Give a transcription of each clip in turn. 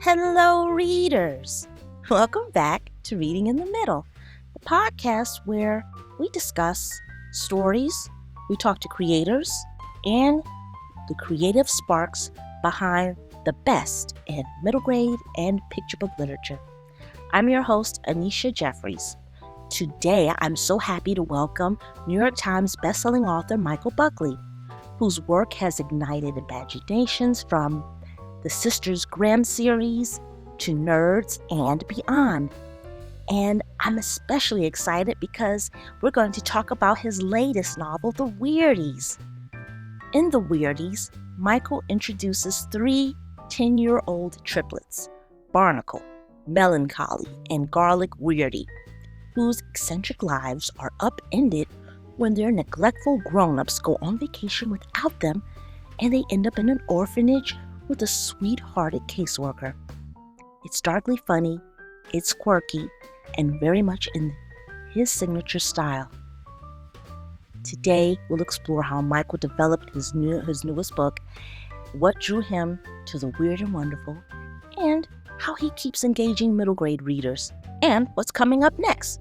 Hello, readers. Welcome back to Reading in the Middle, the podcast where we discuss stories, we talk to creators, and the creative sparks behind the best in middle grade and picture book literature. I'm your host, Anisha Jeffries. Today, I'm so happy to welcome New York Times bestselling author Michael Buckley, whose work has ignited imaginations from the Sisters Grimm series to N.E.R.D.S and beyond. And I'm especially excited because we're going to talk about his latest novel, The Weirdies. In The Weirdies, Michael introduces three 10-year-old triplets, Barnacle, Melancholy, and Garlic Weirdy, whose eccentric lives are upended when their neglectful grown-ups go on vacation without them and they end up in an orphanage with a sweet-hearted caseworker. It's darkly funny, it's quirky, and very much in his signature style. Today, we'll explore how Michael developed his newest book, what drew him to the weird and wonderful, and how he keeps engaging middle grade readers, and what's coming up next.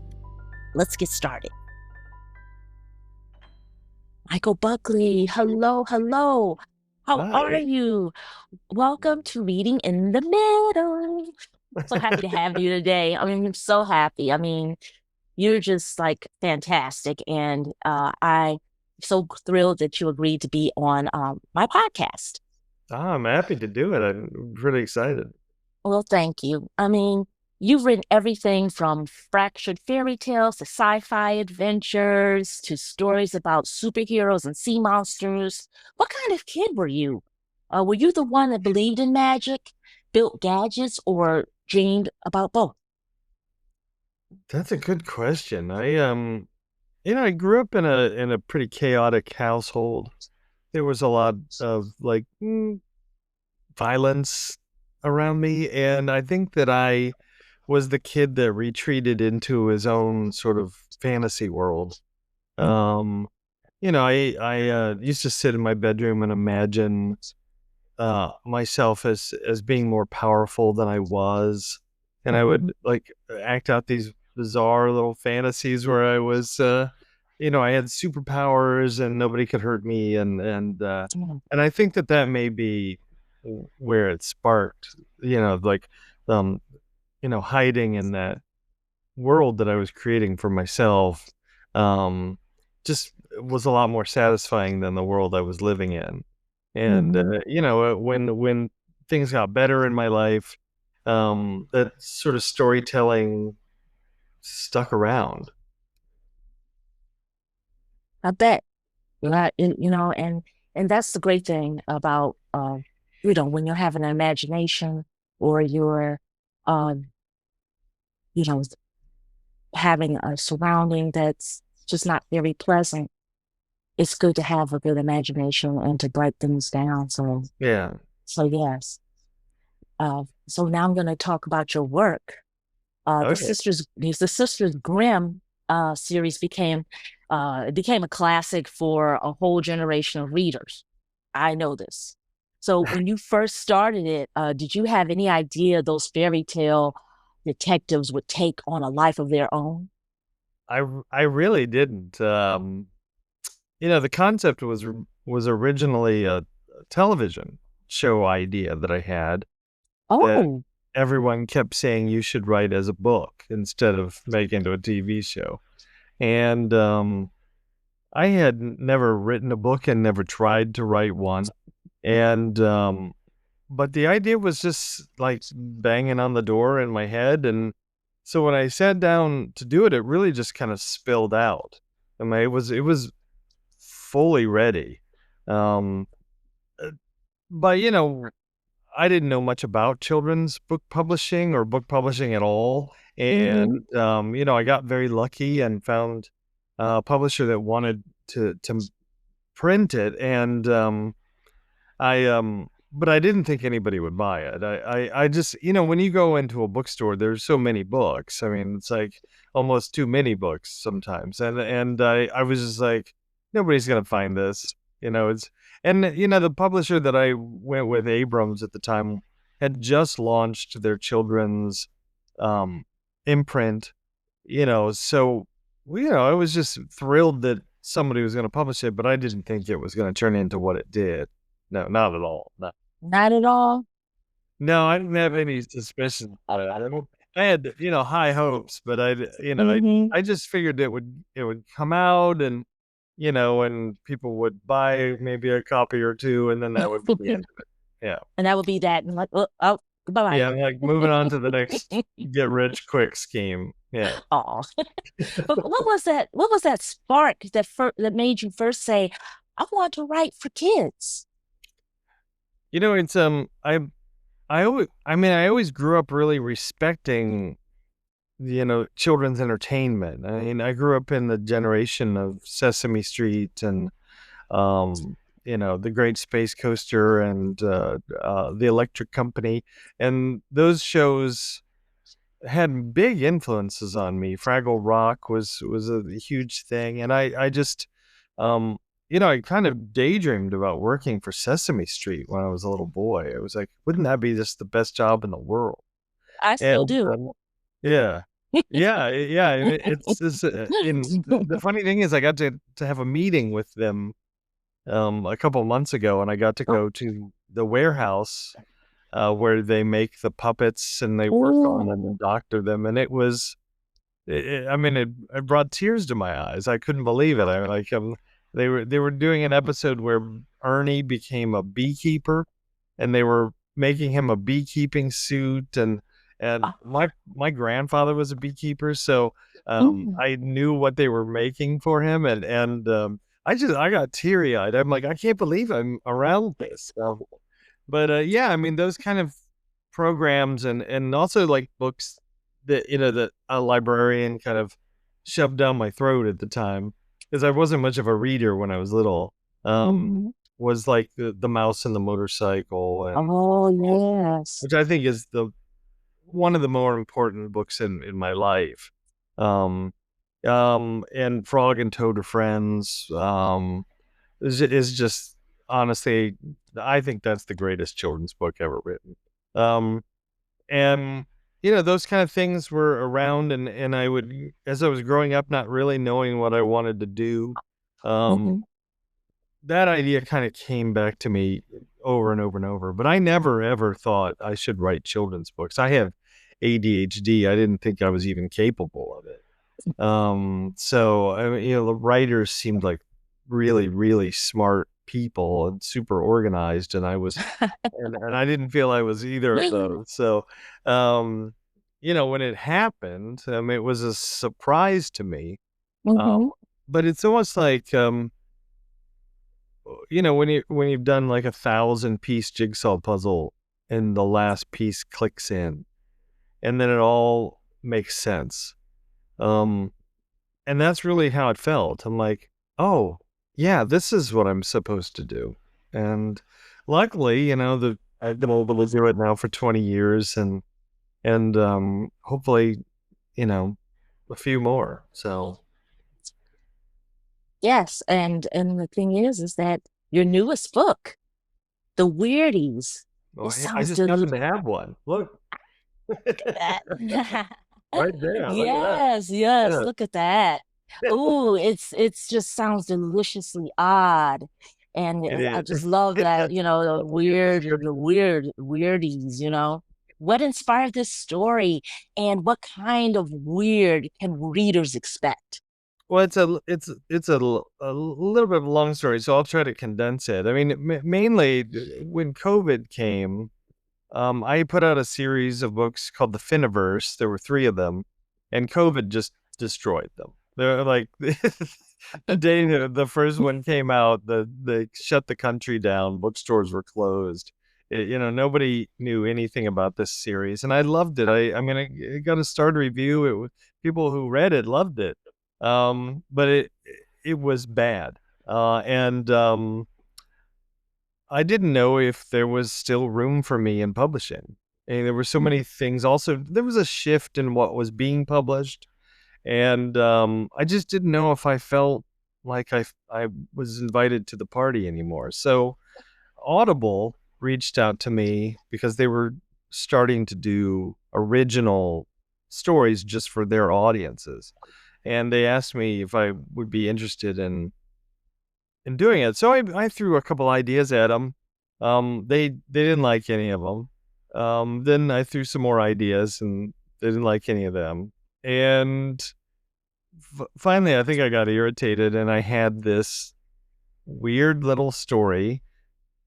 Let's get started. Michael Buckley, hello. How Hi. are you? Welcome to Reading in the Middle. So happy to have you today. I'm so happy. You're just like fantastic. And I'm so thrilled that you agreed to be on my podcast. I'm happy to do it. I'm really excited. Well, thank you. You've written everything from fractured fairy tales to sci-fi adventures to stories about superheroes and sea monsters. What kind of kid were you? Were you the one that believed in magic, built gadgets, or dreamed about both? That's a good question. I grew up in a pretty chaotic household. There was a lot of violence around me, and I think that I was the kid that retreated into his own sort of fantasy world. I used to sit in my bedroom and imagine myself as being more powerful than I was, and I would act out these bizarre little fantasies where I was, I had superpowers and nobody could hurt me, and I think that may be where it sparked, hiding in that world that I was creating for myself, just was a lot more satisfying than the world I was living in. And, when things got better in my life, that sort of storytelling stuck around. I bet. Right, and that's the great thing about when you're having an imagination or you're um, you know, having a surrounding that's just not very pleasant. It's good to have a good imagination and to break things down. Yeah. So yes. So now I'm going to talk about your work. The Okay. Sisters Grimm series became a classic for a whole generation of readers. I know this. So when you first started it, did you have any idea those fairy tale detectives would take on a life of their own? I really didn't. The concept was originally a television show idea that I had, that Oh, everyone kept saying you should write as a book instead of making it into a TV show. And I had never written a book and never tried to write one. And but the idea was just like banging on the door in my head. And so when I sat down to do it, it really just kind of spilled out. It was fully ready. Um, but I didn't know much about children's book publishing or book publishing at all. And, I got very lucky and found a publisher that wanted to print it. And, but I didn't think anybody would buy it. I just, when you go into a bookstore, there's so many books. I mean, it's like almost too many books sometimes. And I was just like, nobody's going to find this, the publisher that I went with, Abrams at the time, had just launched their children's imprint, so I was just thrilled that somebody was going to publish it, but I didn't think it was going to turn into what it did. No, not at all. No, Not at all. no, I didn't have any suspicion about it. I had, high hopes, but Hmm. I just figured it would come out and, and people would buy maybe a copy or two, and then that would be the end of it. Yeah. And that would be that. And like, oh, goodbye. Yeah, I'm like moving on to the next get rich quick scheme. Yeah. Oh, but what was that? What was that spark that made you first say, "I want to write for kids"? It's I always grew up really respecting, children's entertainment. I mean, I grew up in the generation of Sesame Street and the Great Space Coaster and the Electric Company, and those shows had big influences on me. Fraggle Rock was a huge thing, and I just I kind of daydreamed about working for Sesame Street when I was a little boy. I was like, wouldn't that be just the best job in the world? I still And do. yeah. Yeah, and the funny thing is I got to have a meeting with them a couple months ago, and I got to go to the warehouse where they make the puppets and they work on them and doctor them, and it was, I mean, it brought tears to my eyes. I couldn't believe it. I like they were doing an episode where Ernie became a beekeeper, and they were making him a beekeeping suit, and my grandfather was a beekeeper, so Mm. I knew what they were making for him, and I got teary eyed. I'm like, I can't believe I'm around this. But yeah, I mean, those kind of programs and also like books that that a librarian kind of shoved down my throat at the time, because I wasn't much of a reader when I was little. Mhm. Was like the Mouse and the Motorcycle, and Oh, yes. which I think is the one of the more important books in my life. Um, and Frog and Toad are friends. Is just honestly, I think that's the greatest children's book ever written. Um, and those kind of things were around, and I would, as I was growing up, not really knowing what I wanted to do. Um, Hmm. that idea kind of came back to me over and over and over, but I never ever thought I should write children's books. I have ADHD. I didn't think I was even capable of it. So I mean, the writers seemed like really, really smart people and super organized, and and I didn't feel I was either of those. So, um, when it happened, it was a surprise to me. Um, Hmm. but it's almost like, when you've done like 1,000-piece jigsaw puzzle, and the last piece clicks in, and then it all makes sense. Um, And that's really how it felt. I'm like, "Oh, yeah, this is what I'm supposed to do." And luckily, I've been able to do it now for 20 years, and hopefully, you know, a few more. So, Yes, and the thing is that your newest book, The Weirdies, oh, it hey, I sounds just happen delicious. to have one. Look, That. right there. Look at that. Yes, yes, Yeah. look at that. Oh, it's just sounds deliciously odd. And It I is. just love that, the weirdies, What inspired this story and what kind of weird can readers expect? Well, it's a little bit of a long story, so I'll try to condense it. I mean, mainly when COVID came, I put out a series of books called the Finiverse. There were three of them, and COVID just destroyed them. They're like the day the first one came out, they shut the country down. Bookstores were closed. Nobody knew anything about this series, and I loved it. I mean, I got a starred review. It was people who read it loved it, but it was bad, and I didn't know if there was still room for me in publishing. And there were so many things. Also, there was a shift in what was being published, and I just didn't know if I felt like I was invited to the party anymore. So Audible reached out to me because they were starting to do original stories just for their audiences. And they asked me if I would be interested in doing it. So I threw a couple ideas at them. They didn't like any of them. Then I threw some more ideas, and they didn't like any of them. And finally, I think I got irritated, and I had this weird little story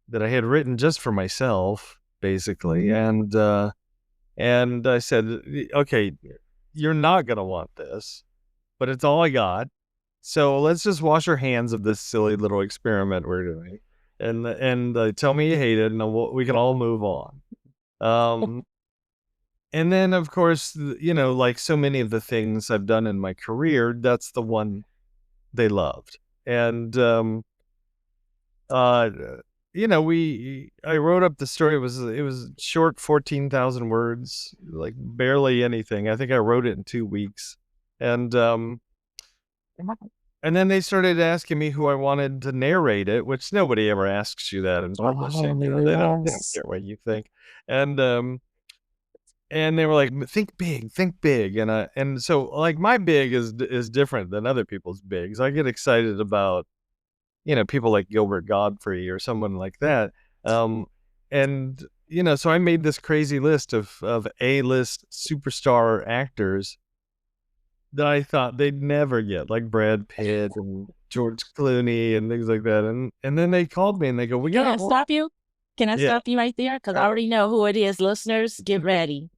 that I had written just for myself, basically. And I said, okay, you're not gonna want this, but it's all I got. So let's just wash our hands of this silly little experiment we're doing, and tell me you hate it, and we can all move on. And then, of course, like so many of the things I've done in my career, that's the one they loved. And uh, I wrote up the story. It was short, 14,000 words, like barely anything. I think I wrote it in 2 weeks, and and then they started asking me who I wanted to narrate it, which nobody ever asks you that in publishing. They don't care what you think. And they were like, think big. And so like my big is different than other people's bigs. I get excited about, people like Gilbert Godfrey or someone like that. And, so I made this crazy list of A-list superstar actors that I thought they'd never get, like Brad Pitt and George Clooney and things like that. And then they called me and they go, we Can I got stop you? Can I stop you right there? Because I already know who it is. Listeners, get ready.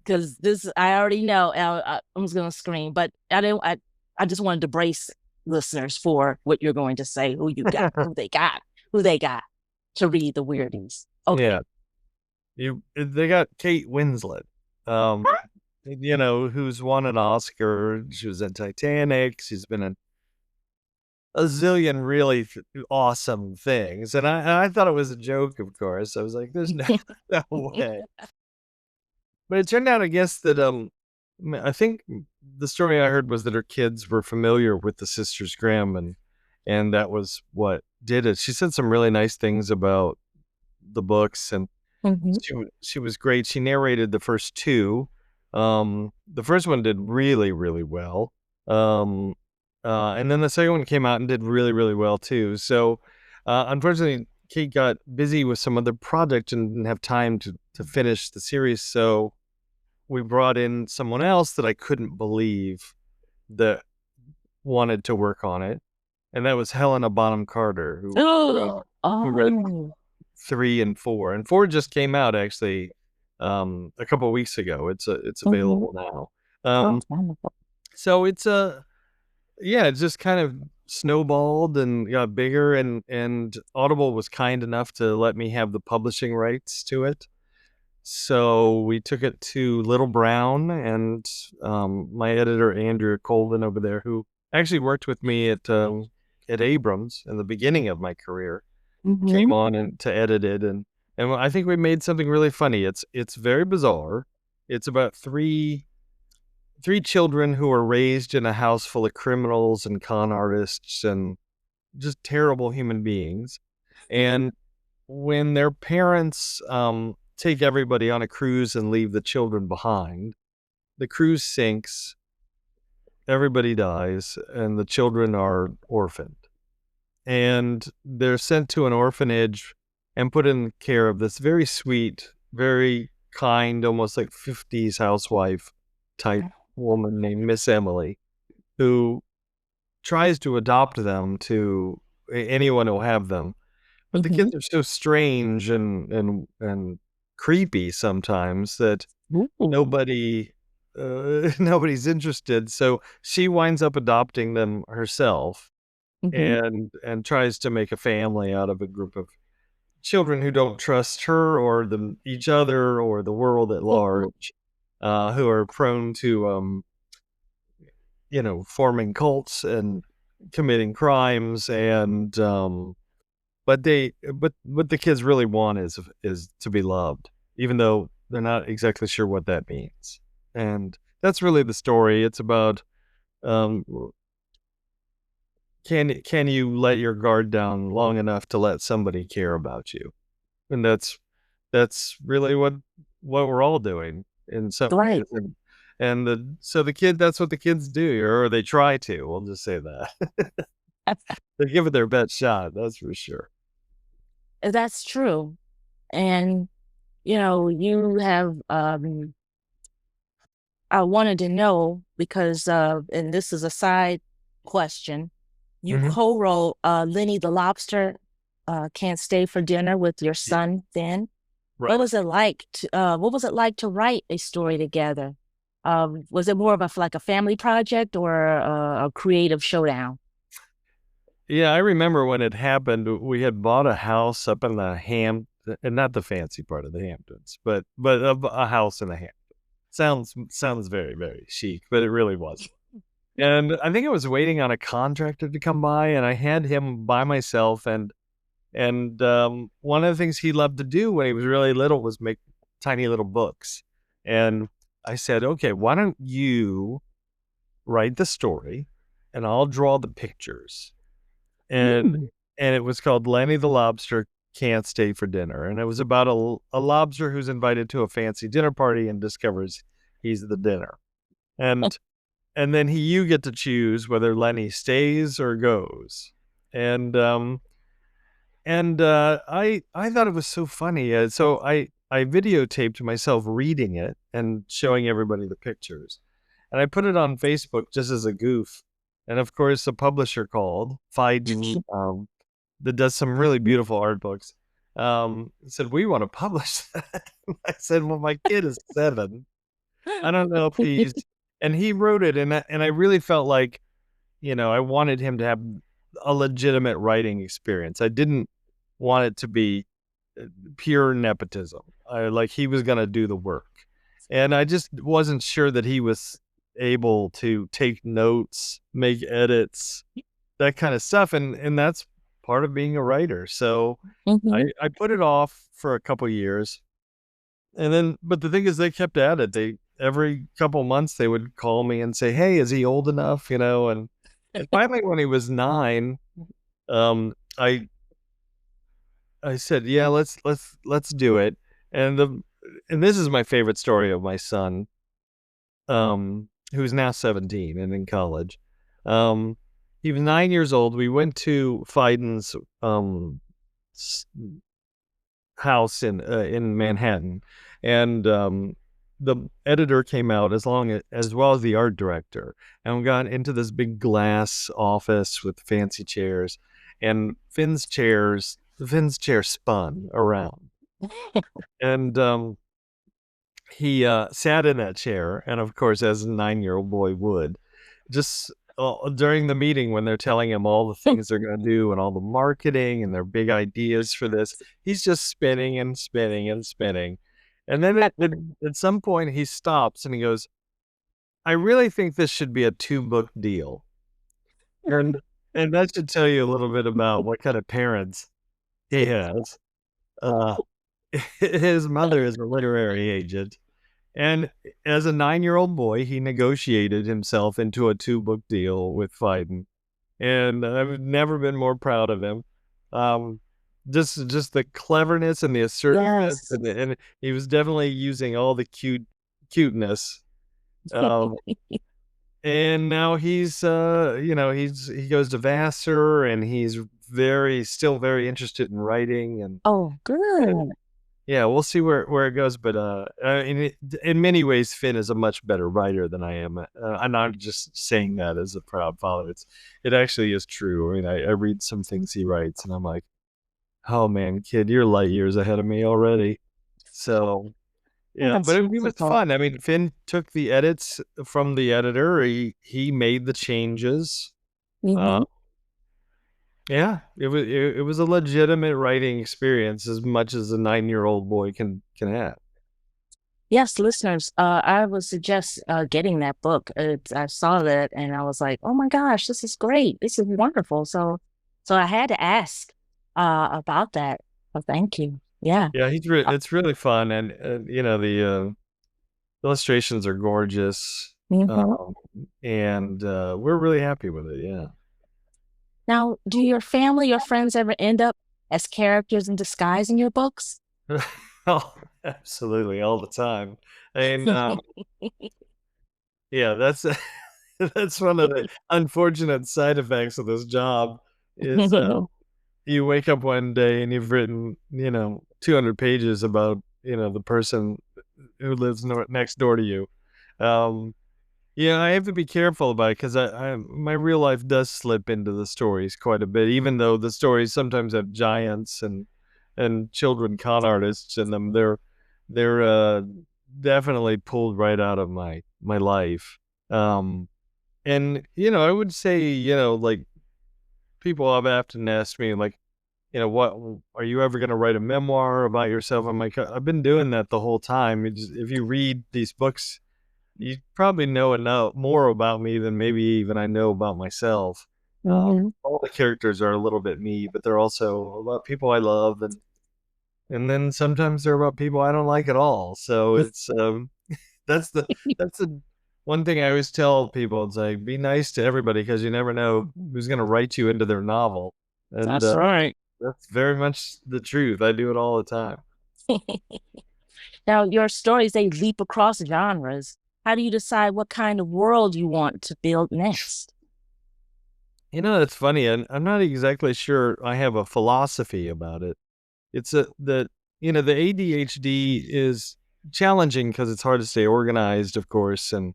Because I already know. I'm just gonna scream, but I just wanted to brace listeners for what you're going to say. Who you got? who they got to read the Weirdies. Okay. Yeah. They got Kate Winslet, who's won an Oscar. She was in Titanic. She's been in a zillion really awesome things. And I thought it was a joke, of course. I was like, there's no way. But it turned out, I guess, that I think the story I heard was that her kids were familiar with the Sisters Grimm, and that was what did it. She said some really nice things about the books, and she was great. She narrated the first two. The first one did really, really well. And then the second one came out and did really, really well too. So, unfortunately, Kate got busy with some other project and didn't have time to finish the series. So we brought in someone else that I couldn't believe that wanted to work on it. And that was Helena Bonham Carter, who read 3 and 4. And 4 just came out actually a couple of weeks ago. It's available now. So it's it just kind of snowballed and got bigger, and Audible was kind enough to let me have the publishing rights to it. So we took it to Little Brown, and my editor Andrew Colvin over there, who actually worked with me at Abrams in the beginning of my career, came on and to edit it, and I think we made something really funny. It's very bizarre. It's about three children who are raised in a house full of criminals and con artists and just terrible human beings. And when their parents take everybody on a cruise and leave the children behind, the cruise sinks, everybody dies, and the children are orphaned. And they're sent to an orphanage and put in care of this very sweet, very kind, almost like 50s housewife type woman named Miss Emily, who tries to adopt them to anyone who'll have them. But the kids are so strange and creepy sometimes that nobody's interested. So she winds up adopting them herself, and tries to make a family out of a group of children who don't trust her or each other or the world at large, who are prone to forming cults and committing crimes, and but what the kids really want is to be loved, even though they're not exactly sure what that means. And that's really the story. It's about can you let your guard down long enough to let somebody care about you? And that's really what what we're all doing in some Right. ways. So the kid, that's what the kids do, or they try to. We'll just say that. They give it their best shot, that's for sure. That's true. And, you have, I wanted to know because, and this is a side question, you Mhm. co-wrote Lenny the Lobster Can't Stay for Dinner with your son, Finn. Right. What was it like to write a story together? Was it more of like a family project or a creative showdown? Yeah, I remember when it happened, we had bought a house up in the and not the fancy part of the Hamptons, but a house in the Hamptons. Sounds very, very chic, but it really wasn't. And I think I was waiting on a contractor to come by, and I had him by myself. And one of the things he loved to do when he was really little was make tiny little books. And I said, okay, why don't you write the story, and I'll draw the pictures. And Mm. and it was called Lenny the Lobster Can't Stay for Dinner, and it was about a lobster who's invited to a fancy dinner party and discovers he's the dinner. And and then you get to choose whether Lenny stays or goes. And I thought it was so funny. So I videotaped myself reading it and showing everybody the pictures, and I put it on Facebook just as a goof. And of course, a publisher called Fiden, that does some really beautiful art books. Said, we want to publish that. I said, well, my kid is 7. I don't know if and he wrote it, and I really felt like, I wanted him to have a legitimate writing experience. I didn't want it to be pure nepotism. Like he was going to do the work. And I just wasn't sure that he was able to take notes, make edits, that kind of stuff. And that's part of being a writer. So Mm-hmm. I put it off for a couple years. And then, but the thing is, they kept at it. Every couple months, they would call me and say, hey, is he old enough? And finally, when he was 9, um, I I said, yeah, let's do it. And this is my favorite story of my son, who's now 17 and in college. Um, he was 9 years old. We went to Fiden's s- house in Manhattan, and the editor came out as well as the art director, and we got into this big glass office with fancy chairs, and Finn's chair spun around, and he sat in that chair, and of course, as a 9-year-old boy would, just during the meeting when they're telling him all the things they're going to do and all the marketing and their big ideas for this, he's just spinning and spinning and spinning. And then at some point he stops and he goes, I really think this should be a 2-book deal. And and that should tell you a little bit about what kind of parents he has. Uh, his mother is a literary agent. And as a 9-year-old boy, he negotiated himself into a 2-book deal with Fiden, and I've never been more proud of him. Um, just the cleverness and the assertiveness, Yes. and he was definitely using all the cuteness. Um, and now he goes to Vassar, and he's still very interested in writing, Oh, and good. yeah, we'll see where it goes, but in many ways, Finn is a much better writer than I am. I'm not just saying that as a proud father. It actually is true. I mean, I read some things he writes, and I'm like, oh man, kid, you're light years ahead of me already. So yeah, but That's it was wonderful. fun. I mean, Finn took the edits from the editor. He made the changes. Uh, Mm-hmm. yeah, it was a legitimate writing experience as much as a 9-year-old boy can have. Yes, listeners, I would suggest getting that book. I saw that and I was like, oh my gosh, this is great. This is wonderful. So I had to ask about that. So thank you. Yeah. Yeah, Uh, it's really fun, and the illustrations are gorgeous, mhm. um, and we're really happy with it. Yeah. Now, do your family or friends ever end up as characters in disguise in your books? Absolutely, all the time. And, yeah, that's that's one of the unfortunate side effects of this job is, you wake up one day and you've written, 200 pages about, the person who lives next door to you. Um, yeah, I have to be careful about it because my real life does slip into the stories quite a bit, even though the stories sometimes have giants and children con artists in them. They're definitely pulled right out of my life. Um, and I would say, like people have often asked me, like, what are you ever going to write a memoir about yourself? I'm like, I've been doing that the whole time. If you read these books, you probably know enough more about me than maybe even I know about myself. Hmm. All the characters are a little bit me, but they're also about people I love, and then sometimes they're about people I don't like at all. So it's that's the that's the one thing I always tell people. It's like be nice to everybody because you never know who's going to write you into their novel, and That's right. that's very much the truth. I do it all the time. Now, your stories, they leap across genres. How do you decide what kind of world you want to build next? It's funny. I'm not exactly sure I have a philosophy about it. It's that the ADHD is challenging because it's hard to stay organized, of course, and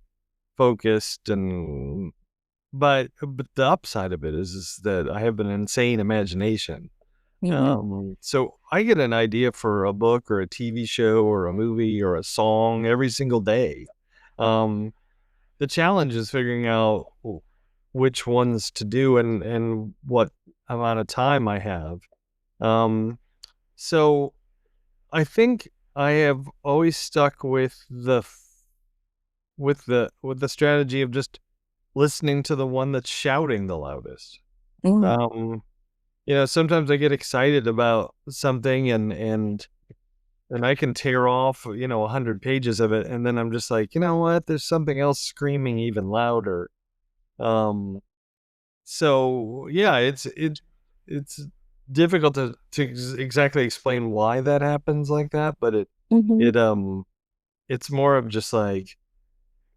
focused, and but the upside of it is that I have an insane imagination. Hmm. So I get an idea for a book or a TV show or a movie or a song every single day. Um, the challenge is figuring out which ones to do and what amount of time I have. Um, so I think I have always stuck with the strategy of just listening to the one that's shouting the loudest. Mm. Um, sometimes I get excited about something and I can tear off, 100 pages of it, and then I'm just like, you know what? There's something else screaming even louder. Um, so yeah, it's difficult to exactly explain why that happens like that, but Hmm. it it's more of just like,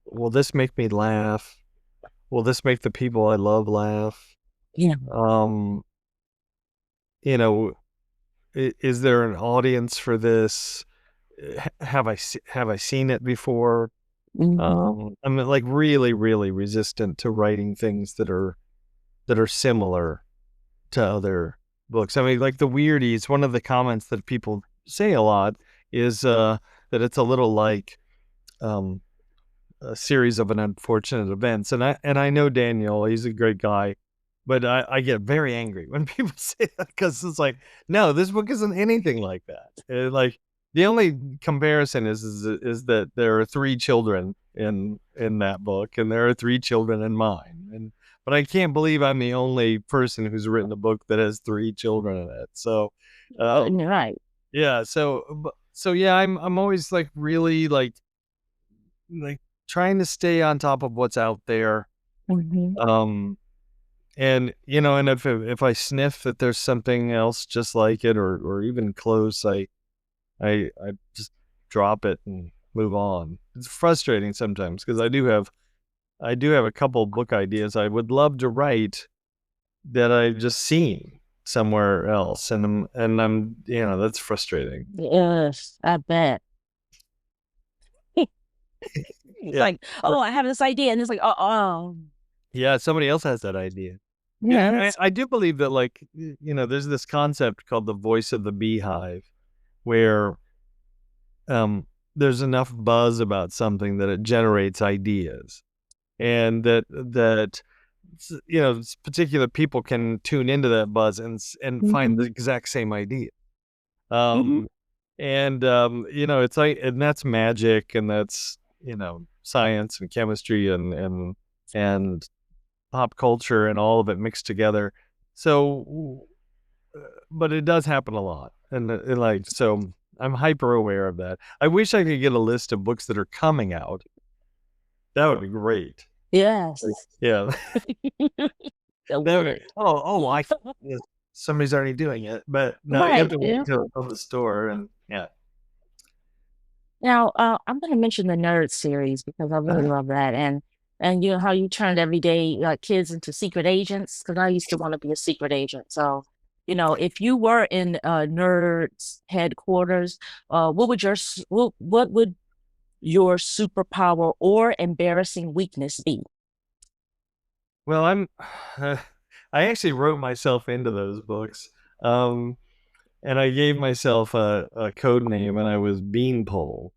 will this make me laugh? Will this make the people I love laugh? Yeah. Um, you know, is there an audience for this? Have I seen it before? Hmm. I'm like really, really resistant to writing things that are similar to other books. I mean, like the Weirdies, one of the comments that people say a lot is that it's a little like um, a series of an unfortunate events. And I know Daniel, he's a great guy, but I get very angry when people say that because it's like, no, this book isn't anything like that. Like the only comparison is that there are three children in that book, and there are three children in mine, and but I can't believe I'm the only person who's written a book that has three children in it. So, Right. yeah, so yeah, I'm always like really like trying to stay on top of what's out there. Hmm. Um, and and if I sniff that there's something else just like it or even close, I just drop it and move on. It's frustrating sometimes because I do have a couple book ideas I would love to write that I've just seen somewhere else, and I'm that's frustrating. Yes, I bet. It's Yeah. like, oh, I have this idea, and it's like, oh. Yeah, somebody else has that idea. Yeah, and I Yes. I do believe that, like, there's this concept called the voice of the beehive where, um, there's enough buzz about something that it generates ideas, and particular people can tune into that buzz and find the Hmm. exact same idea. Hmm. Um, it's like and that's magic, and that's, science and chemistry and pop culture and all of it mixed together. So, but it does happen a lot, and like so, I'm hyper aware of that. I wish I could get a list of books that are coming out. That would be great. Like, Yes. yeah, So, that would. Yeah, somebody's already doing it, but no, you have right. to wait Yeah. until it's on the store, and yeah. Now, I'm going to mention the Nerd series because I really love that, and you know how you turned everyday kids into secret agents. Because I used to want to be a secret agent. So, you know, if you were in Nerd's headquarters, what would your superpower or embarrassing weakness be? Well, I actually wrote myself into those books. Um, and I gave myself a code name, and I was Beanpole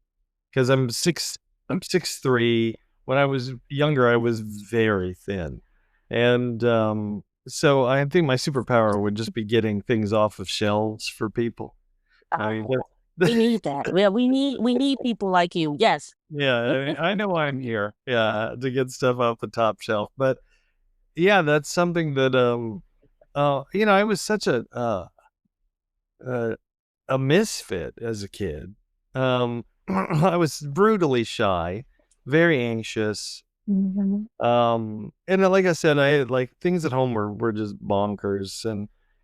because I'm 6'3". When I was younger, I was very thin, and so I think my superpower would just be getting things off of shelves for people. I mean, Oh, we need that. Well, we need people like you. Yes. yeah, I mean, I know I'm here, yeah, to get stuff off the top shelf, but yeah, that's something that I was such uh, a misfit as a kid. I was brutally shy, very anxious. Mhm. And like I said, I had like things at home were just bonkers,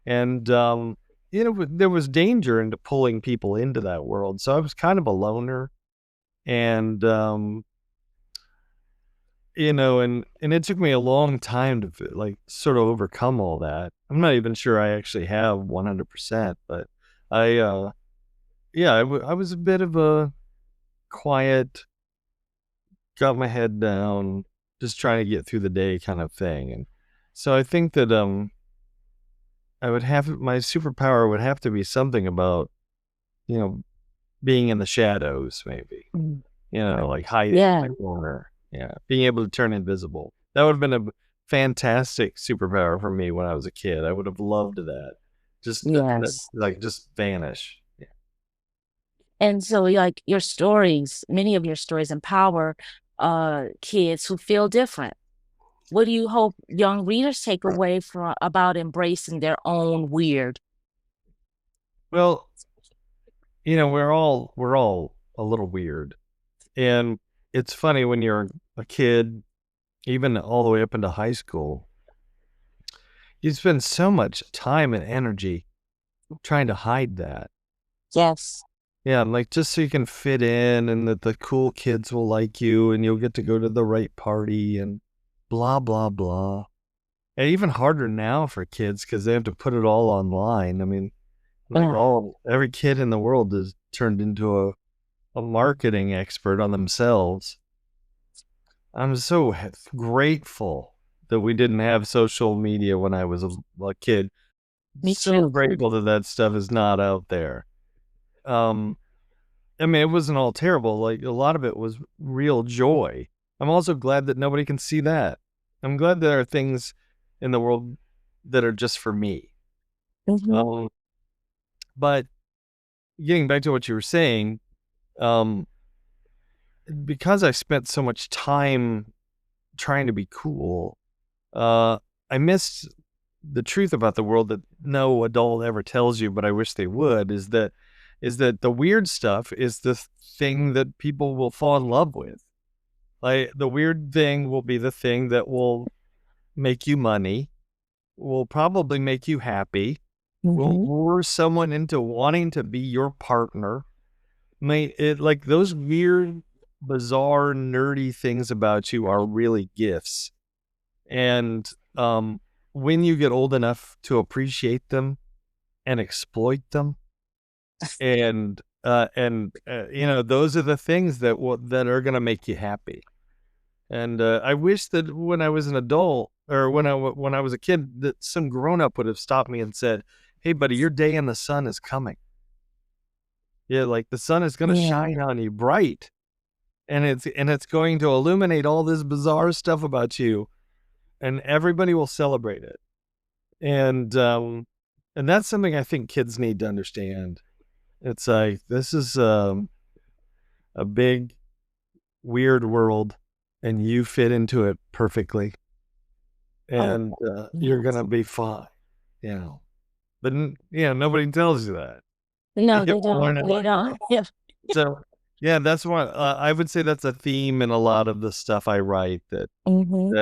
and there was danger into pulling people into that world. So I was kind of a loner, and and it took me a long time to like sort of overcome all that. I'm not even sure I actually have 100%, but I yeah, I was a bit of a quiet, got my head down, just trying to get through the day kind of thing. And so I think that I would have my superpower would have to be something about, you know, being in the shadows maybe. Mm. Like hiding Yeah. in the corner. Yeah, being able to turn invisible. That would have been a fantastic superpower for me when I was a kid. I would have loved that. Just Yes. like just vanish. Yeah. And so like your stories, many of your stories empower kids who feel different. What do you hope young readers take away from about embracing their own weird? Well, we're all a little weird. And it's funny when you're a kid, even all the way up into high school, you spend so much time and energy trying to hide that. Yes. Yeah, like just so you can fit in and that the cool kids will like you and you'll get to go to the right party and blah, blah, blah. And even harder now for kids because they have to put it all online. I mean, like Ugh. every kid in the world is turned into a marketing expert on themselves. I'm so grateful that we didn't have social media when I was a kid. Me So too. grateful that that stuff is not out there. Um, I mean, it wasn't all terrible. Like a lot of it was real joy. I'm also glad that nobody can see that. I'm glad there are things in the world that are just for me. Hmm. Um, but getting back to what you were saying, um, because I spent so much time trying to be cool, I missed the truth about the world that no adult ever tells you, but I wish they would, is that the weird stuff is the thing that people will fall in love with. Like the weird thing will be the thing that will make you money, will probably make you happy, will Hmm. lure someone into wanting to be your partner. Like those weird, bizarre, nerdy things about you are really gifts. And when you get old enough to appreciate them and exploit them, and those are the things that are gonna make you happy. And I wish that when I was an adult or when I was a kid, that some grown up would have stopped me and said, "Hey, buddy, your day in the sun is coming. Yeah, like the sun is gonna Yeah. shine on you bright, and it's going to illuminate all this bizarre stuff about you, and everybody will celebrate it." And that's something I think kids need to understand. It's like this is a big weird world, and you fit into it perfectly, Oh, and you're yes. gonna be fine. You know, but nobody tells you that. You No, have they to don't. learn it. They don't. Yeah. So yeah, that's why I would say that's a theme in a lot of the stuff I write. Hmm.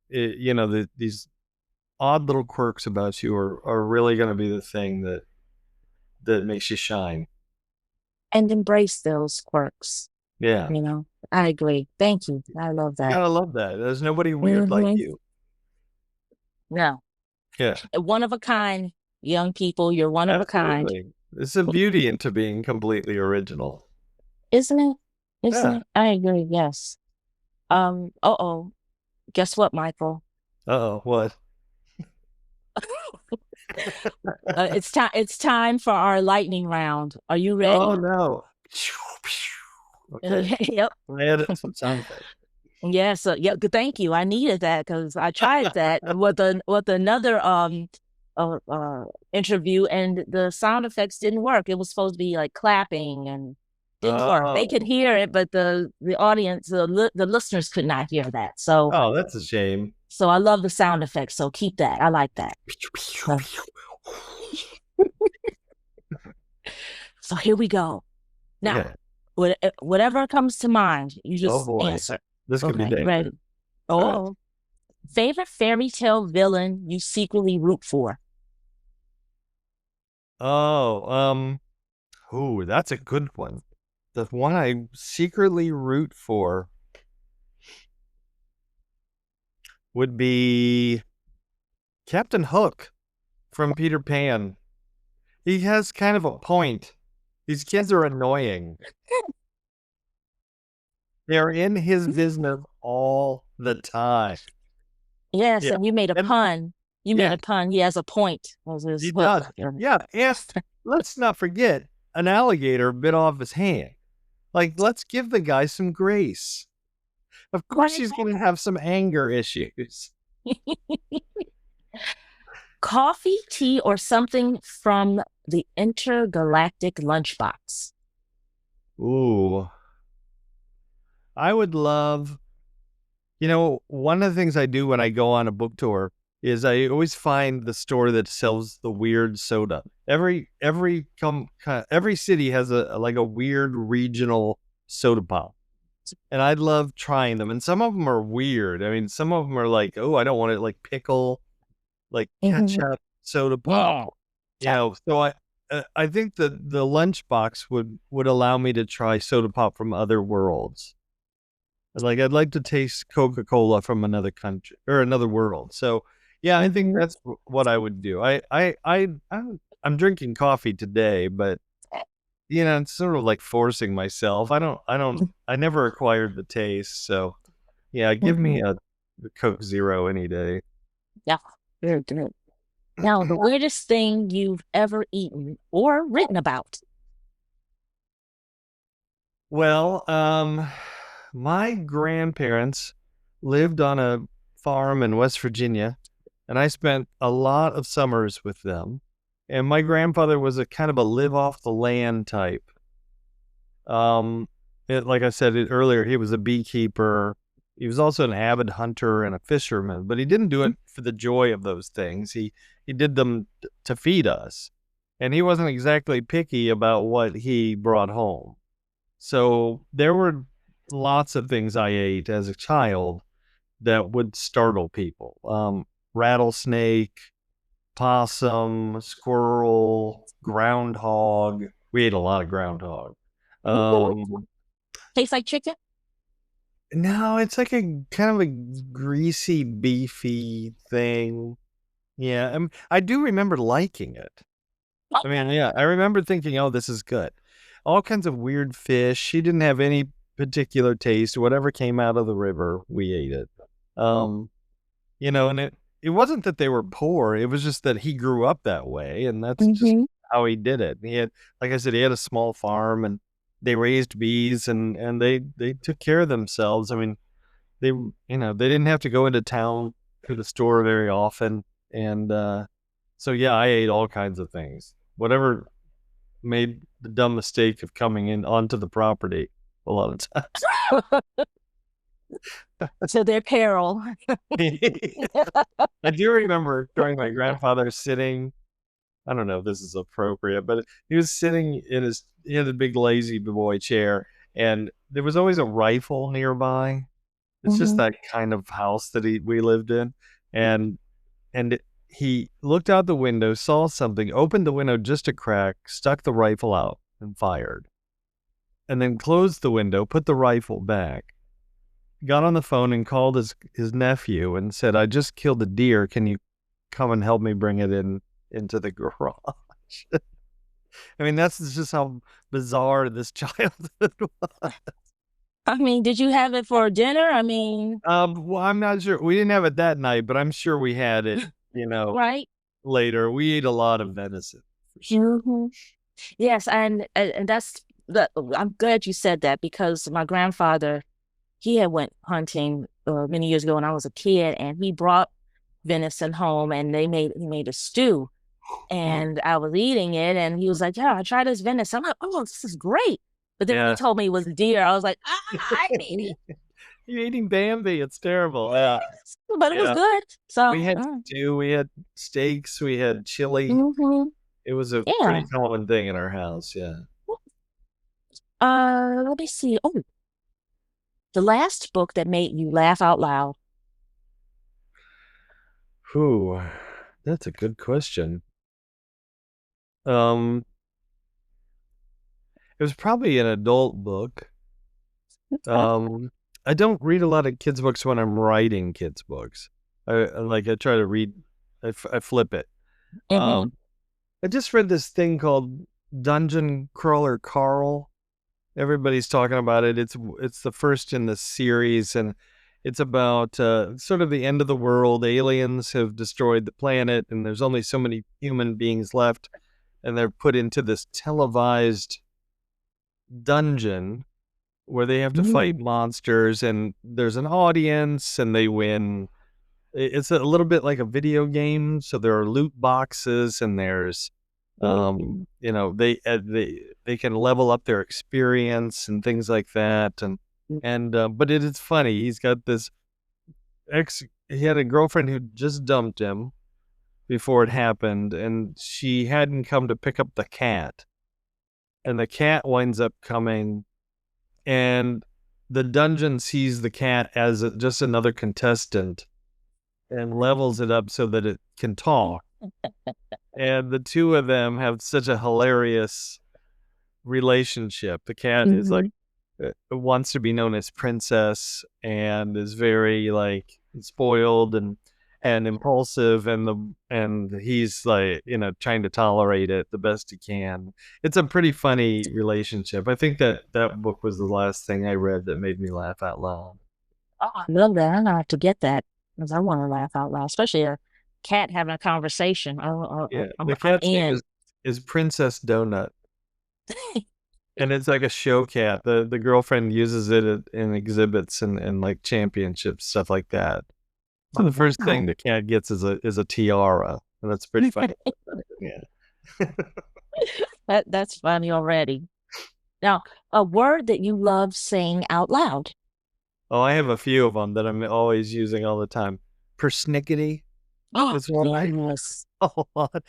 These odd little quirks about you are really going to be the thing that makes you shine. and embrace those quirks. Yeah. I agree. Thank you. I love You that. gotta love that. There's nobody weird like you. No. Yeah. One of a kind, young people. You're one of a kind. Absolutely. There's a beauty into being completely original. Isn't it? Isn't Yeah. it? I agree. Yes. Uh-oh. Guess what, Michael? Uh-oh, what? It's time for our lightning round. Are you ready? Oh no. Okay. Yep. I added some sound effects. Yes. Yeah. Thank you. I needed that because I tried that with another interview, and the sound effects didn't work. It was supposed to be like clapping and didn't work. They could hear it, but the audience, the listeners could not hear that. So Oh, that's a shame. so I love the sound effects. So keep that. I like that. So here we go. Now, whatever comes to mind, you just answer. This could be dangerous. Ready? Oh, right. Favorite fairy tale villain you secretly root for? Oh, that's a good one. The one I secretly root for would be Captain Hook from Peter Pan. He has kind of a point. These kids are annoying. They're in his business all the time. Yes, and you made a pun. You made a pun. He has a point. He does. Yeah, and let's not forget, an alligator bit off his hand. Like, let's give the guy some grace. Of course he's going to have some anger issues. Coffee, tea, or something from the intergalactic lunchbox? Ooh. I would love, one of the things I do when I go on a book tour is I always find the store that sells the weird soda. Every city has a weird regional soda pop. And I love trying them. And some of them are weird. I mean, some of them are like, oh, I don't want it, like pickle, like ketchup soda pop. So I think that the lunchbox would allow me to try soda pop from other worlds. Like, I'd like to taste Coca-Cola from another country or another world. So yeah, I think that's what I would do. I'm drinking coffee today, but it's sort of like forcing myself. I never acquired the taste. So yeah, give me a Coke Zero any day. Yeah, very good. Now, the weirdest thing you've ever eaten or written about? Well, my grandparents lived on a farm in West Virginia, and I spent a lot of summers with them. And my grandfather was a kind of a live off the land type. Like I said earlier, he was a beekeeper. He was also an avid hunter and a fisherman, but he didn't do it for the joy of those things. He did them to feed us, and he wasn't exactly picky about what he brought home. So there were lots of things I ate as a child that would startle people. Rattlesnake, possum, squirrel, groundhog. We ate a lot of groundhog. Tastes like chicken? No, it's like a kind of a greasy, beefy thing. Yeah, I do remember liking it. I mean, yeah, I remember thinking, oh, this is good. All kinds of weird fish. She didn't have any particular taste. Whatever came out of the river, we ate it. And it wasn't that they were poor. It was just that he grew up that way, and that's just how he did it. He had, like I said, he had a small farm, and they raised bees, and they took care of themselves. I mean, they didn't have to go into town to the store very often, and so yeah, I ate all kinds of things. Whatever made the dumb mistake of coming in onto the property a lot of times. To their peril. I do remember during my grandfather sitting, I don't know if this is appropriate, but he was sitting he had a big lazy boy chair, and there was always a rifle nearby. It's just that kind of house that we lived in. And he looked out the window, saw something, opened the window just a crack, stuck the rifle out, and fired. and then closed the window, put the rifle back, got on the phone and called his nephew and said, "I just killed a deer. Can you come and help me bring it into the garage?" I mean, that's just how bizarre this childhood was. I mean, did you have it for dinner? I mean, Well, I'm not sure. We didn't have it that night, but I'm sure we had it, right? later. We ate a lot of venison. Hmm. Yes, and I'm glad you said that because my grandfather, he had went hunting many years ago when I was a kid, and he brought venison home, and he made a stew, and I was eating it, and he was like, "Yeah, I tried this venison." I'm like, "Oh, this is great," but then when he Yeah. told me it was deer, I was like, "I didn't eat You're eating Bambi. It's terrible. Yeah. it," but it was Yeah. good. So, We had stew, we had steaks, we had chili. hmm, It was a yeah. pretty common thing in our house, yeah. Let me see. Oh, the last book that made you laugh out loud. Whew, that's a good question. Um, it was probably an adult book. Okay. I don't read a lot of kids' books when I'm writing kids' books. I try to read, I flip it. Hmm. I just read this thing called Dungeon Crawler Carl. Everybody's talking about it. It's the first in the series, and it's about sort of the end of the world. Aliens have destroyed the planet, and there's only so many human beings left, and they're put into this televised dungeon where they have to fight monsters, and there's an audience, and they win. It's a little bit like a video game, so there are loot boxes, and there's they can level up their experience and things like that, and but it is funny. He's got this he had a girlfriend who just dumped him before it happened, and she hadn't come to pick up the cat, and the cat winds up coming, and the dungeon sees the cat as just another contestant and levels it up so that it can talk. And the two of them have such a hilarious relationship. The cat is like wants to be known as princess and is very like spoiled and impulsive, and he's like trying to tolerate it the best he can. It's a pretty funny relationship. I think that book was the last thing I read that made me laugh out loud. Oh, I love that. I'm gonna have to get that because I want to laugh out loud, especially a cat having a conversation. Yeah, the I'm cat's name in. is Princess Donut. And it's like a show cat. The girlfriend uses it in exhibits and like championships, stuff like that. So the first thing the cat gets is a tiara, and that's pretty funny. Yeah. That's funny already. Now, a word that you love saying out loud. Oh, I have a few of them that I'm always using all the time. Persnickety Oh, is one I yes. a lot.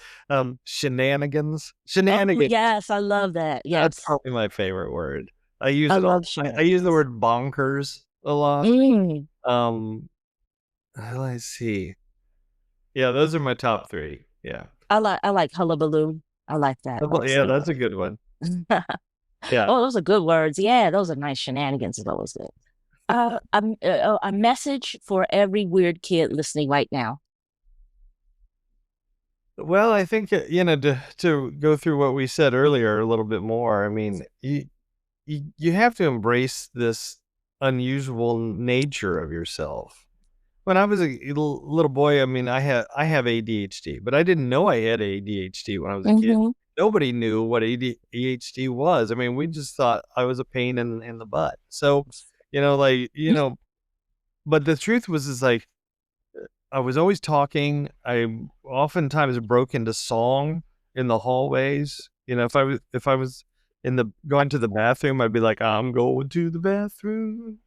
Shenanigans. Oh, Shenanigans. yes, I love that. That's Yes, probably my favorite word. I use I it all. love I use the shenanigans. word bonkers a lot. Mm, Um, let's see. Yeah, those are my top three. Yeah. I like hullabaloo. I like that Yeah, also. that's a good one. Yeah. Oh, those are good words. Yeah, those are nice shenanigans. Is always good. A message for every weird kid listening right now. Well, I think to go through what we said earlier a little bit more. I mean, you have to embrace this unusual nature of yourself. When I was a little boy, I mean, I have ADHD, but I didn't know I had ADHD when I was a kid. Hmm. Nobody knew what ADHD was. I mean, we just thought I was a pain in the butt. So, like, but the truth was is like I was always talking. I oftentimes broke into song in the hallways. If I was in the going to the bathroom, I'd be like, "I'm going to the bathroom.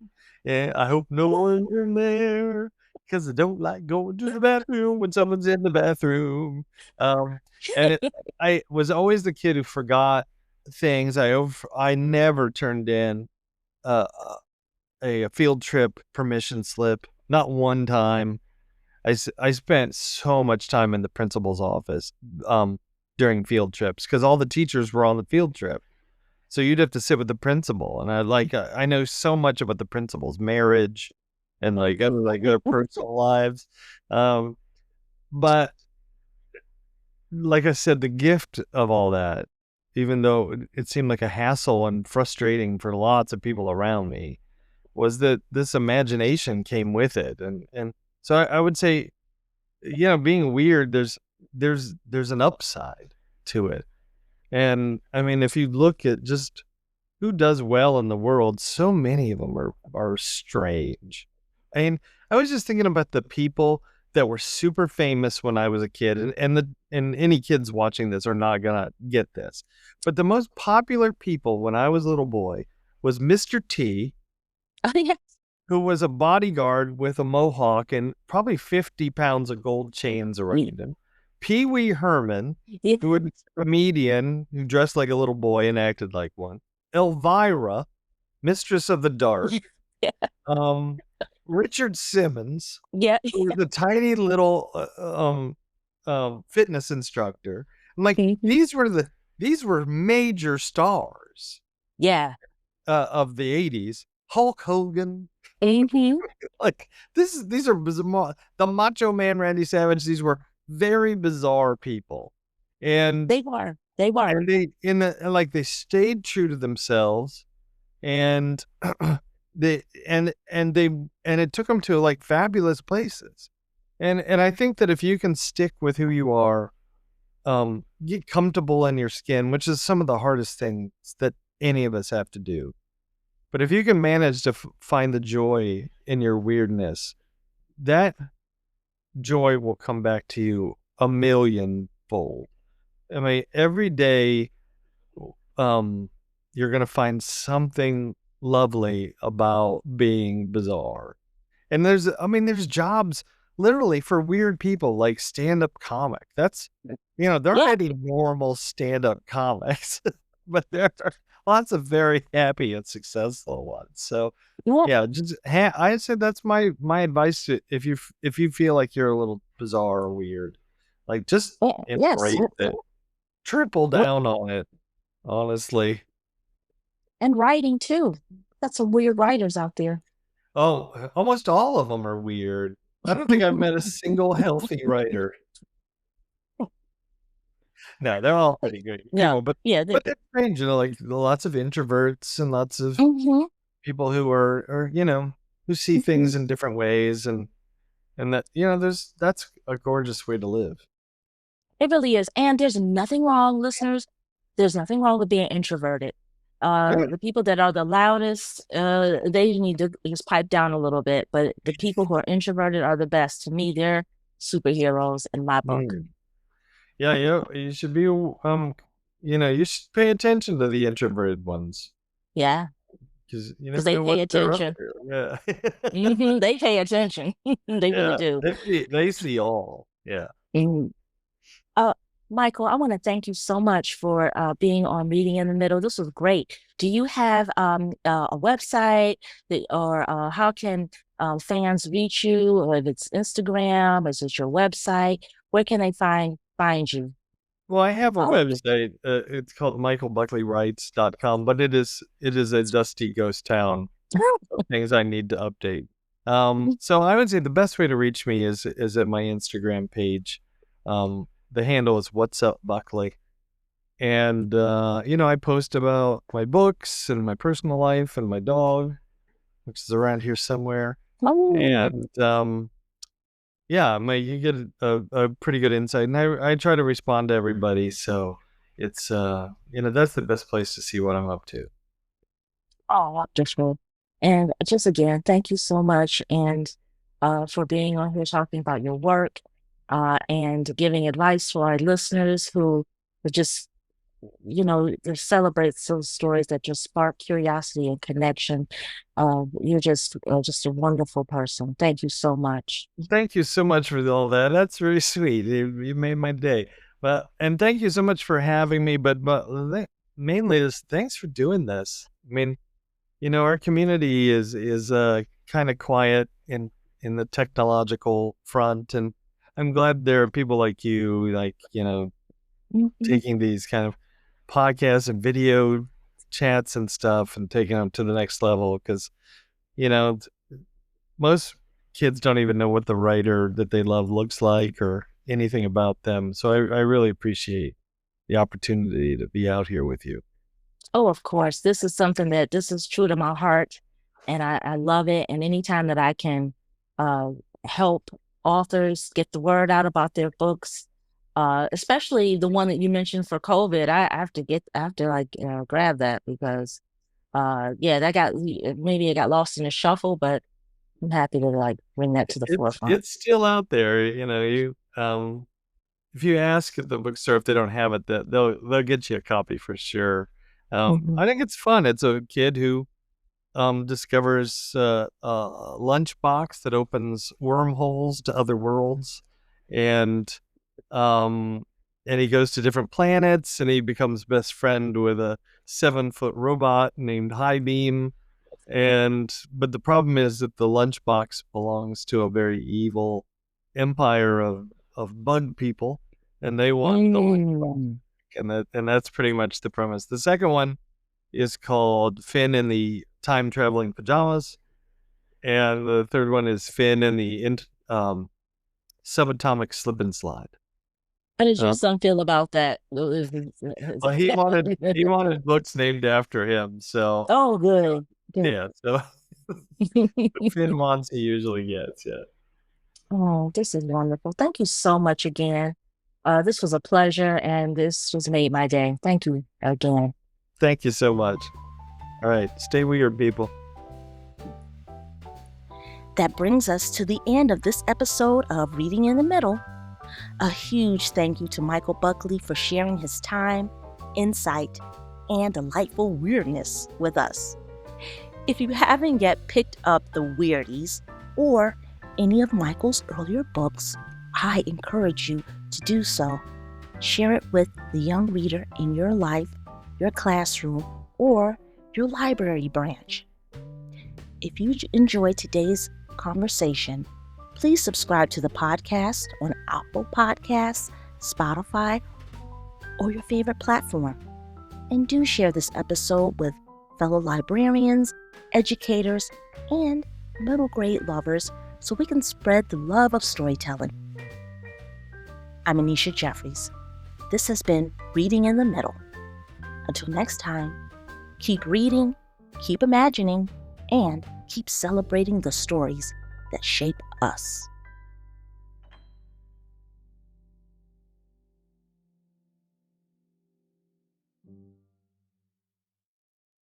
Yeah, I hope no one's in there because I don't like going to the bathroom when someone's in the bathroom." Um, and I was always the kid who forgot things. I never turned in uh, a field trip permission slip, not one time. I spent so much time in the principal's office during field trips because all the teachers were on the field trip. So you'd have to sit with the principal, and I know so much about the principal's marriage and like their personal lives. Um, but like I said, the gift of all that, even though it seemed like a hassle and frustrating for lots of people around me, was that this imagination came with it. And so I would say, being weird, there's an upside to it. And I mean, if you look at just who does well in the world, so many of them are strange. I mean, I was just thinking about the people that were super famous when I was a kid, and any kids watching this are not gonna get this. But the most popular people when I was a little boy was Mr. T, Oh, yeah. who was a bodyguard with a mohawk and probably 50 pounds of gold chains around him. Pee Wee Herman, Yeah. who was a comedian who dressed like a little boy and acted like one. Elvira, Mistress of the Dark. Yeah. Richard Simmons, Yeah. who was a tiny little fitness instructor. I'm like, these were major stars Yeah. of the 80s. Hulk Hogan. Mm-hmm. Like these are bizarre. The Macho Man Randy Savage, these were very bizarre people. And They were. They were. and they stayed true to themselves, and they and it took them to like fabulous places. And I think that if you can stick with who you are, get comfortable in your skin, which is some of the hardest things that any of us have to do. But if you can manage to find the joy in your weirdness, that joy will come back to you a millionfold. I mean, every day, you're going to find something lovely about being bizarre. And there's jobs literally for weird people, like stand-up comic. That's, there aren't any normal stand-up comics, but there are lots of very happy and successful ones. So just I'd say that's my advice to, if you feel like you're a little bizarre or weird, like just Yes. embrace it, triple down on it, honestly. And writing too. Got some weird writers out there. Oh, almost all of them are weird. I don't think I've met a single healthy writer. No, they're all pretty good people, but they're strange, like lots of introverts and lots of people who are who see things in different ways, and that that's a gorgeous way to live. It really is. And there's nothing wrong, listeners. There's nothing wrong with being introverted. The people that are the loudest, they need to just pipe down a little bit. But the people who are introverted are the best. To me, they're superheroes in my book. Yeah, you should be, you should pay attention to the introverted ones. Yeah. Because they pay attention. Yeah. They pay attention. They really do. They see all. Yeah. Michael, I want to thank you so much for being on Reading in the Middle. This was great. Do you have a website or how can fans reach you? Or if it's Instagram, is it your website? Where can they find you? Well, I have a website. It's called michaelbuckleyWrites.com, but it is a dusty ghost town of things I need to update. So I would say the best way to reach me is at my Instagram page. The handle is What's Up Buckley. And, I post about my books and my personal life and my dog, which is around here somewhere. And, you get a pretty good insight. And I try to respond to everybody. So it's, that's the best place to see what I'm up to. Oh, wonderful. And just again, thank you so much. And for being on here talking about your work. And giving advice for our listeners who just, celebrate those stories that just spark curiosity and connection. You're just a wonderful person. Thank you so much. Thank you so much for all that. That's really sweet. You made my day. And thank you so much for having me. But mainly, thanks for doing this. I mean, our community is kind of quiet in the technological front, and I'm glad there are people like you, taking these kind of podcasts and video chats and stuff and taking them to the next level because, most kids don't even know what the writer that they love looks like or anything about them. So I really appreciate the opportunity to be out here with you. Oh, of course. This is true to my heart, and I love it. And anytime that I can uh, help authors get the word out about their books, especially the one that you mentioned for COVID, I have to grab that because, yeah, maybe it got lost in the shuffle, but I'm happy to bring that to the forefront. It's still out there. If you ask at the bookstore if they don't have it, that they'll get you a copy for sure. Hmm. I think it's fun. It's a kid who discovers a lunchbox that opens wormholes to other worlds, and um, and he goes to different planets, and he becomes best friend with a 7-foot robot named High Beam. But the problem is that the lunchbox belongs to a very evil empire of bug people, and they want the Mm. and that's pretty much the premise. The second one is called Finn in the Time Traveling Pajamas, and the third one is Finn in the Subatomic Slip and Slide. How did your Uh, son feel about that? well, he wanted books named after him, so Oh, good. Good. yeah. So Finn wants he usually gets. Yeah. Oh, this is wonderful. Thank you so much again. This was a pleasure, and this just made my day. Thank you again. Thank you so much. All right, stay weird, people. That brings us to the end of this episode of Reading in the Middle. A huge thank you to Michael Buckley for sharing his time, insight, and delightful weirdness with us. If you haven't yet picked up the Weirdies or any of Michael's earlier books, I encourage you to do so. Share it with the young reader in your life, your classroom, or your library branch. If you enjoyed today's conversation, please subscribe to the podcast on Apple Podcasts, Spotify, or your favorite platform. And do share this episode with fellow librarians, educators, and middle grade lovers so we can spread the love of storytelling. I'm Anisha Jeffries. This has been Reading in the Middle. Until next time, keep reading, keep imagining, and keep celebrating the stories that shape us.